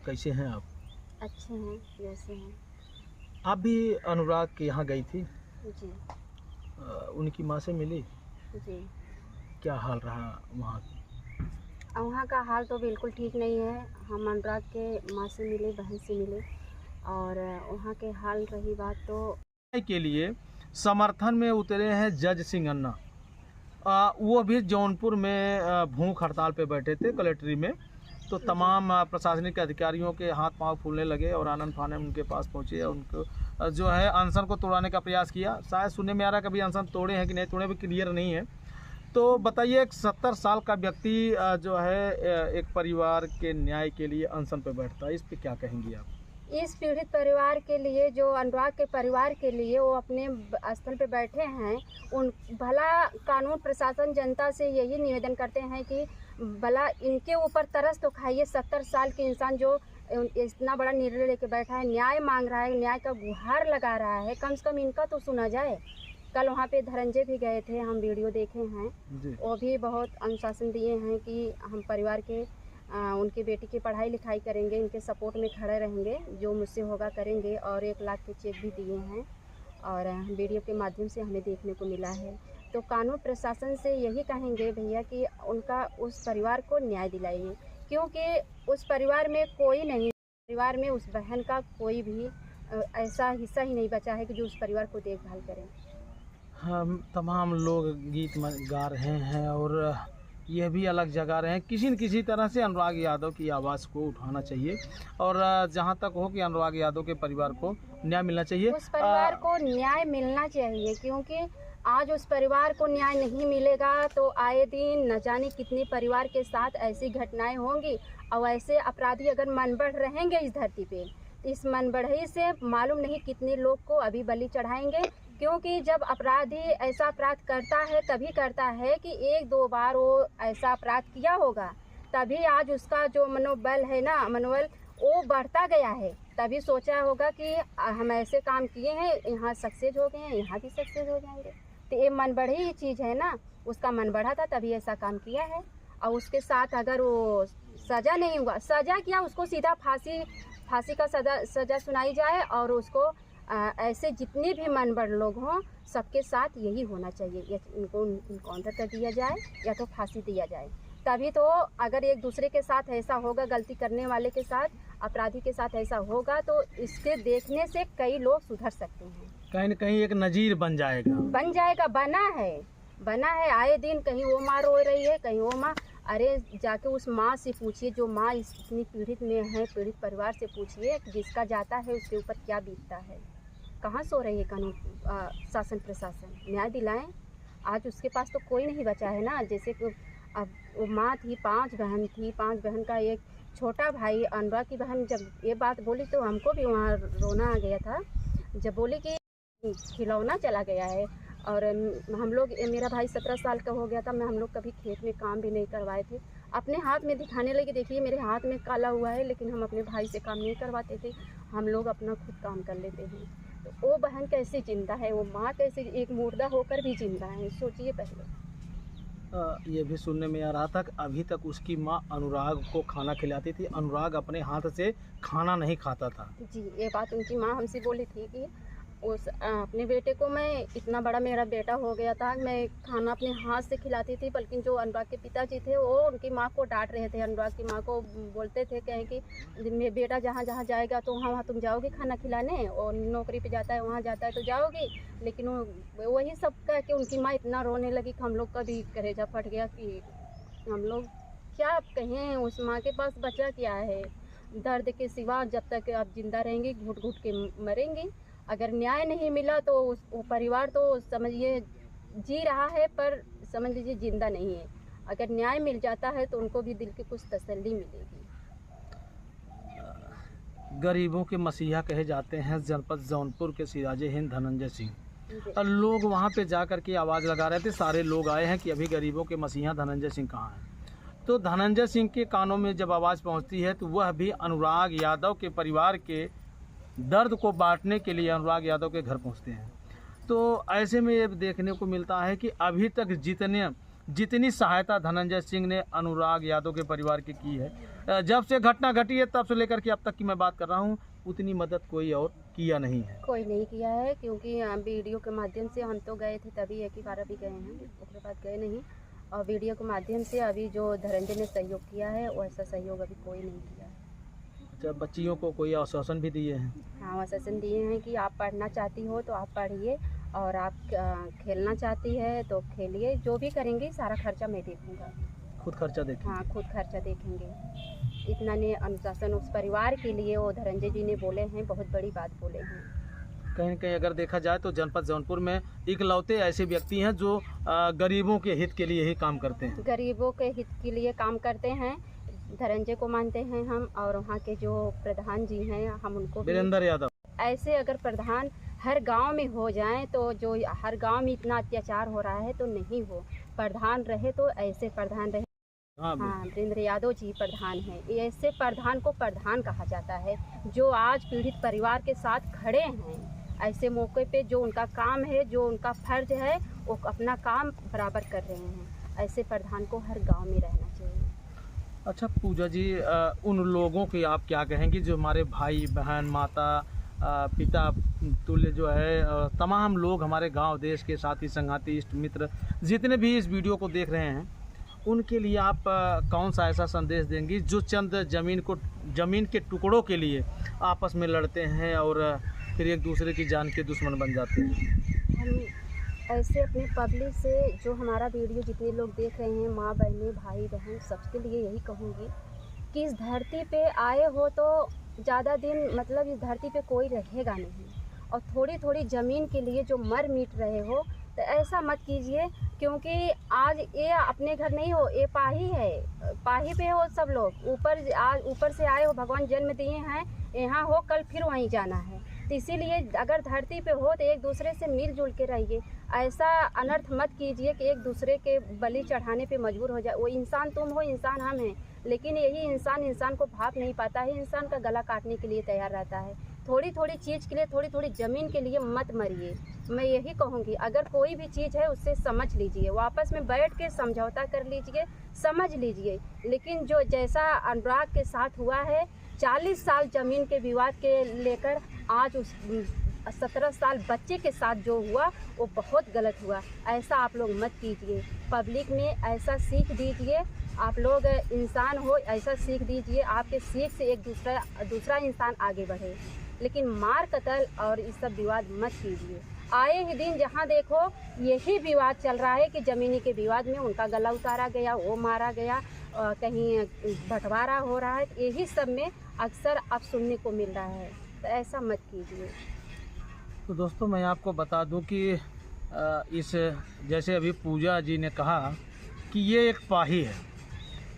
कैसे हैं आप? अच्छे हैं, जैसे हैं। आप भी अनुराग के यहाँ गई थी? जी, उनकी माँ से मिली? जी। क्या हाल रहा वहाँ? वहाँ का हाल तो बिल्कुल ठीक नहीं है। हम अनुराग के माँ से मिले, बहन से मिले और वहाँ के हाल रही बात तो के लिए समर्थन में उतरे हैं जज सिंह अन्ना। वो भी जौनपुर में भूख हड़ताल पे बैठे थे कलेक्ट्री में। तो तमाम प्रशासनिक अधिकारियों के हाथ पांव फूलने लगे और आनन फानन उनके पास पहुंचे और उनको जो है अनशन को तोड़ाने का प्रयास किया। शायद सुनने में आ रहा है कभी अनशन तोड़े हैं कि नहीं तोड़े भी क्लियर नहीं है। तो बताइए, एक 70 साल का व्यक्ति जो है एक परिवार के न्याय के लिए अनशन पे बैठता है, इस पे क्या कहेंगी आप? इस पीड़ित परिवार के लिए, जो अनुराग के परिवार के लिए वो अपने स्थल पे बैठे हैं, उन भला कानून प्रशासन जनता से यही निवेदन करते हैं कि भला इनके ऊपर तरस तो खाइए। 70 साल के इंसान जो इतना बड़ा निर्णय लेके बैठा है, न्याय मांग रहा है, न्याय का गुहार लगा रहा है, कम से कम इनका तो सुना जाए। कल वहाँ पे धनंजय भी गए थे, हम वीडियो देखे हैं। वो भी बहुत अनुशासन दिए हैं कि हम परिवार के उनकी बेटी की पढ़ाई लिखाई करेंगे, इनके सपोर्ट में खड़े रहेंगे, जो मुझसे होगा करेंगे, और 1 लाख के चेक भी दिए हैं और वीडियो के माध्यम से हमें देखने को मिला है। तो कानून प्रशासन से यही कहेंगे भैया कि उनका उस परिवार को न्याय दिलाइए, क्योंकि उस परिवार में कोई नहीं, परिवार में उस बहन का कोई भी ऐसा हिस्सा ही नहीं बचा है कि जो उस परिवार को देखभाल करें। हम तमाम लोग गीत गा रहे हैं और ये भी अलग जगा रहे हैं। किसी न किसी तरह से अनुराग यादव की आवाज़ को उठाना चाहिए और जहां तक हो कि अनुराग यादव के परिवार को न्याय मिलना चाहिए। उस परिवार को न्याय मिलना चाहिए, क्योंकि आज उस परिवार को न्याय नहीं मिलेगा तो आए दिन न जाने कितने परिवार के साथ ऐसी घटनाएं होंगी और ऐसे अपराधी अगर मन बढ़ रहेंगे इस धरती पे, इस मन बढ़ई से मालूम नहीं कितने लोग को अभी बलि चढ़ाएंगे। क्योंकि जब अपराधी ऐसा अपराध करता है तभी करता है कि 1-2 बार वो ऐसा अपराध किया होगा, तभी आज उसका जो मनोबल है ना, मनोबल वो बढ़ता गया है। तभी सोचा होगा कि हम ऐसे काम किए हैं, यहाँ सक्सेस हो गए हैं, यहाँ भी सक्सेस हो जाएंगे। तो ये मन बढ़ी ही चीज़ है ना, उसका मन बढ़ा था तभी ऐसा काम किया है। और उसके साथ अगर वो सज़ा नहीं हुआ, सज़ा क्या, उसको सीधा फांसी का सज़ा सुनाई जाए और उसको ऐसे जितने भी मनबढ़ लोग हों सबके साथ यही होना चाहिए, या इनको इनकाउंटर कर दिया जाए या तो फांसी दिया जाए। तभी तो अगर एक दूसरे के साथ ऐसा होगा, गलती करने वाले के साथ, अपराधी के साथ ऐसा होगा, तो इसके देखने से कई लोग सुधर सकते हैं। कहीं न कहीं एक नज़ीर बन जाएगा। बना है। आए दिन कहीं वो माँ रो रही है, कहीं वो माँ। अरे जाके उस माँ से पूछिए जो माँ इतनी पीड़ित में है, पीड़ित परिवार से पूछिए, जिसका जाता है उसके ऊपर क्या बीतता है। कहाँ सो रही है कानून शासन प्रशासन? न्याय दिलाएं। आज उसके पास तो कोई नहीं बचा है ना। जैसे कि अब वो माँ थी, 5 बहन थी, 5 बहन का एक छोटा भाई, अनुराग की बहन जब ये बात बोली तो हमको भी वहाँ रोना आ गया था। जब बोली कि खिलौना चला गया है और हम लोग, मेरा भाई 17 साल का हो गया था, हम लोग कभी खेत में काम भी नहीं करवाए थे। अपने हाथ में दिखाने लगे, देखिए मेरे हाथ में काला हुआ है, लेकिन हम अपने भाई से काम नहीं करवाते थे, हम लोग अपना खुद काम कर लेते हैं। तो वो बहन कैसे जिंदा है, वो माँ कैसे एक मुर्दा होकर भी जिंदा है, सोचिए पहले। ये भी सुनने में आ रहा था कि अभी तक उसकी माँ अनुराग को खाना खिलाती थी, अनुराग अपने हाथ से खाना नहीं खाता था। जी, ये बात उनकी माँ हमसे बोली थी कि उस अपने बेटे को, मैं इतना बड़ा मेरा बेटा हो गया था, मैं खाना अपने हाथ से खिलाती थी, बल्कि जो अनुराग के पिताजी थे वो उनकी माँ को डांट रहे थे। अनुराग की माँ को बोलते थे, कहें कि मेरा बेटा जहाँ जहाँ जाएगा तो वहाँ वहाँ तुम जाओगी खाना खिलाने, और नौकरी पे जाता है वहाँ जाता है तो जाओगी। लेकिन वही सब कह के उनकी माँ इतना रोने लगी कि हम लोग का भी कलेजा फट गया कि हम लोग क्या कहें, उस माँ के पास बचा क्या है दर्द के सिवा। जब तक आप जिंदा रहेंगी घुट घुट के मरेंगी। अगर न्याय नहीं मिला तो वो परिवार तो समझिए जी रहा है, पर समझ लीजिए जिंदा नहीं है। अगर न्याय मिल जाता है तो उनको भी दिल की कुछ तसल्ली मिलेगी। गरीबों के मसीहा कहे जाते हैं जनपद जौनपुर के सिराजे हिंद धनंजय सिंह। और लोग वहां पे जा कर के आवाज़ लगा रहे थे, सारे लोग आए हैं कि अभी गरीबों के मसीहा धनंजय सिंह कहाँ हैं। तो धनंजय सिंह के कानों में जब आवाज़ पहुंचती है तो वह भी अनुराग यादव के परिवार के दर्द को बांटने के लिए अनुराग यादव के घर पहुंचते हैं। तो ऐसे में ये देखने को मिलता है कि अभी तक जितने जितनी सहायता धनंजय सिंह ने अनुराग यादव के परिवार की है, जब से घटना घटी है तब से लेकर के अब तक की मैं बात कर रहा हूँ, उतनी मदद कोई और किया नहीं है। कोई नहीं किया है, क्योंकि वीडियो के माध्यम से हम तो गए थे, तभी एक ही बार अभी गए हैं, उसके बाद गए नहीं। और वीडियो के माध्यम से अभी जो धनंजय ने सहयोग किया है वैसा सहयोग अभी कोई नहीं किया है। अच्छा, बच्चियों को कोई आश्वासन भी दिए हैं? हाँ, आश्वासन दिए हैं कि आप पढ़ना चाहती हो तो आप पढ़िए, और आप खेलना चाहती है तो खेलिए, जो भी करेंगे सारा खर्चा मैं देखूँगा। खुद खर्चा देखेंगे? हाँ, खुद खर्चा देखेंगे। इतना ने अनुशासन उस परिवार के लिए वो धनंजय जी ने बोले हैं, बहुत बड़ी बात बोले हैं। कहीं न कहीं अगर देखा जाए तो जनपद जौनपुर में इकलौते ऐसे व्यक्ति हैं जो गरीबों के हित के लिए ही काम करते हैं। गरीबों के हित के लिए काम करते हैं, धनंजय को मानते हैं हम, और वहाँ के जो प्रधान जी हैं हम उनको भी। वीरेंद्र यादव। ऐसे अगर प्रधान हर गांव में हो जाएं तो जो हर गांव में इतना अत्याचार हो रहा है तो नहीं हो, प्रधान रहे तो ऐसे प्रधान रहे। हाँ, वीरेंद्र यादव जी प्रधान हैं। ऐसे प्रधान को प्रधान कहा जाता है, जो आज पीड़ित परिवार के साथ खड़े हैं। ऐसे मौके पे जो उनका काम है, जो उनका फर्ज है, वो अपना काम बराबर कर रहे हैं। ऐसे प्रधान को हर गांव में रहना चाहिए। अच्छा पूजा जी, उन लोगों की आप क्या कहेंगी जो हमारे भाई बहन माता पिता तुल्य जो है तमाम लोग हमारे गांव देश के साथी संगाती इष्ट मित्र जितने भी इस वीडियो को देख रहे हैं, उनके लिए आप कौन सा ऐसा संदेश देंगी जो चंद ज़मीन के टुकड़ों के लिए आपस में लड़ते हैं और फिर एक दूसरे की जान के दुश्मन बन जाते हैं? हम ऐसे अपने पब्लिक से, जो हमारा वीडियो जितने लोग देख रहे हैं, माँ बहनें भाई बहन, सबके लिए यही कहूँगी कि इस धरती पे आए हो तो ज़्यादा दिन, मतलब इस धरती पे कोई रहेगा नहीं, और थोड़ी थोड़ी ज़मीन के लिए जो मर मिट रहे हो तो ऐसा मत कीजिए, क्योंकि आज ये अपने घर नहीं हो, ये पाही है, पाही पे हो सब लोग, ऊपर आज ऊपर से आए हो, भगवान जन्म दिए हैं, यहाँ हो, कल फिर वहीं जाना है। तो इसीलिए अगर धरती पे हो तो एक दूसरे से मिलजुल के रहिए, ऐसा अनर्थ मत कीजिए कि एक दूसरे के बलि चढ़ाने पे मजबूर हो जाए। वो इंसान तुम हो, इंसान हम हैं, लेकिन यही इंसान को भाप नहीं पाता है, इंसान का गला काटने के लिए तैयार रहता है। थोड़ी थोड़ी चीज़ के लिए, थोड़ी थोड़ी ज़मीन के लिए मत मरिए। मैं यही कहूँगी, अगर कोई भी चीज़ है उससे समझ लीजिए, वापस में बैठ के समझौता कर लीजिए, समझ लीजिए। लेकिन जो जैसा अनुराग के साथ हुआ है, 40 साल ज़मीन के विवाद के लेकर आज उस 17 साल बच्चे के साथ जो हुआ वो बहुत गलत हुआ। ऐसा आप लोग मत कीजिए, पब्लिक में ऐसा सीख दीजिए। आप लोग इंसान हो, ऐसा सीख दीजिए, आपके सीख से एक दूसरा इंसान आगे बढ़े। लेकिन मार कत्ल और इस सब विवाद मत कीजिए। आए ही दिन जहाँ देखो यही विवाद चल रहा है कि ज़मीनी के विवाद में उनका गला उतारा गया, वो मारा गया, कहीं बंटवारा हो रहा है, यही सब में अक्सर अब सुनने को मिल रहा है। तो ऐसा मत कीजिए। तो दोस्तों मैं आपको बता दूं कि इस जैसे अभी पूजा जी ने कहा कि ये एक पाही है।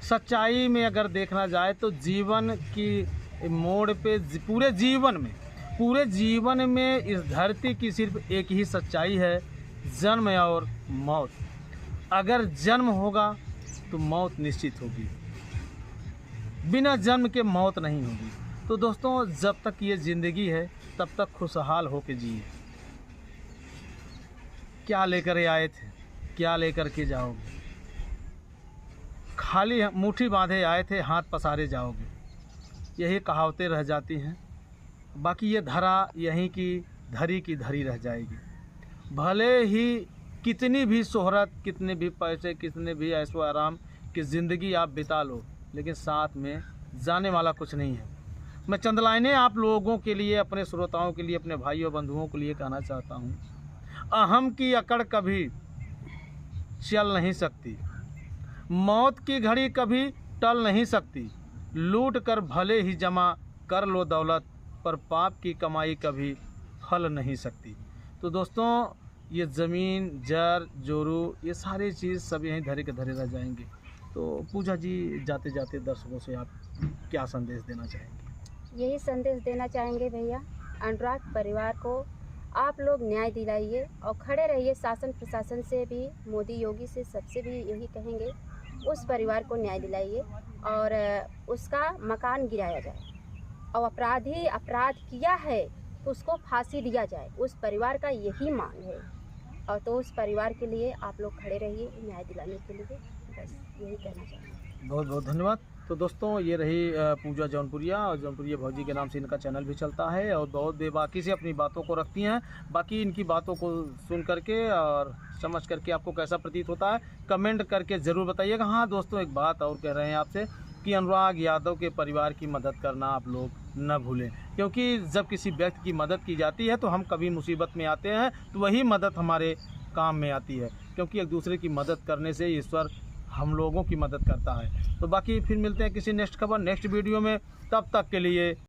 सच्चाई में अगर देखना जाए तो जीवन की मोड़ पे पूरे जीवन में इस धरती की सिर्फ एक ही सच्चाई है, जन्म और मौत। अगर जन्म होगा तो मौत निश्चित होगी, बिना जन्म के मौत नहीं होगी। तो दोस्तों जब तक ये ज़िंदगी है तब तक खुशहाल होके जिए। क्या लेकर आए थे, क्या लेकर के जाओगे? खाली मुट्ठी बांधे आए थे, हाथ पसारे जाओगे। यही कहावतें रह जाती हैं। बाकी ये धरा यहीं की धरी रह जाएगी। भले ही कितनी भी शोहरत, कितने भी पैसे, कितने भी ऐशो आराम की ज़िंदगी आप बिता लो, लेकिन साथ में जाने वाला कुछ नहीं है। मैं चंद लाइनें आप लोगों के लिए, अपने श्रोताओं के लिए, अपने भाइयों बंधुओं के लिए कहना चाहता हूँ। अहम की अकड़ कभी चल नहीं सकती, मौत की घड़ी कभी टल नहीं सकती। लूट कर भले ही जमा कर लो दौलत, पर पाप की कमाई कभी फल नहीं सकती। तो दोस्तों ये ज़मीन, जर, जोरू, ये सारी चीज़ सब यहीं धरे के धरे रह जाएंगे। तो पूजा जी जाते जाते दर्शकों से आप क्या संदेश देना चाहेंगे? यही संदेश देना चाहेंगे भैया, अनुराग परिवार को आप लोग न्याय दिलाइए और खड़े रहिए। शासन प्रशासन से भी, मोदी योगी से, सबसे भी यही कहेंगे, उस परिवार को न्याय दिलाइए और उसका मकान गिराया जाए, और अपराधी अपराध किया है तो उसको फांसी दिया जाए। उस परिवार का यही मांग है। और तो उस परिवार के लिए आप लोग खड़े रहिए न्याय दिलाने के लिए, बस यही कहना चाहूँगी। बहुत बहुत धन्यवाद। तो दोस्तों ये रही पूजा जौनपुरिया, और जौनपुरिया भौजी के नाम से इनका चैनल भी चलता है और बहुत बेबाकी से अपनी बातों को रखती हैं। बाकी इनकी बातों को सुन करके और समझ करके आपको कैसा प्रतीत होता है कमेंट करके ज़रूर बताइएगा। हाँ दोस्तों, एक बात और कह रहे हैं आपसे कि अनुराग यादव के परिवार की मदद करना आप लोग न भूलें, क्योंकि जब किसी व्यक्ति की मदद की जाती है तो हम कभी मुसीबत में आते हैं तो वही मदद हमारे काम में आती है, क्योंकि एक दूसरे की मदद करने से ईश्वर हम लोगों की मदद करता है। तो बाकी फिर मिलते हैं किसी नेक्स्ट खबर नेक्स्ट वीडियो में, तब तक के लिए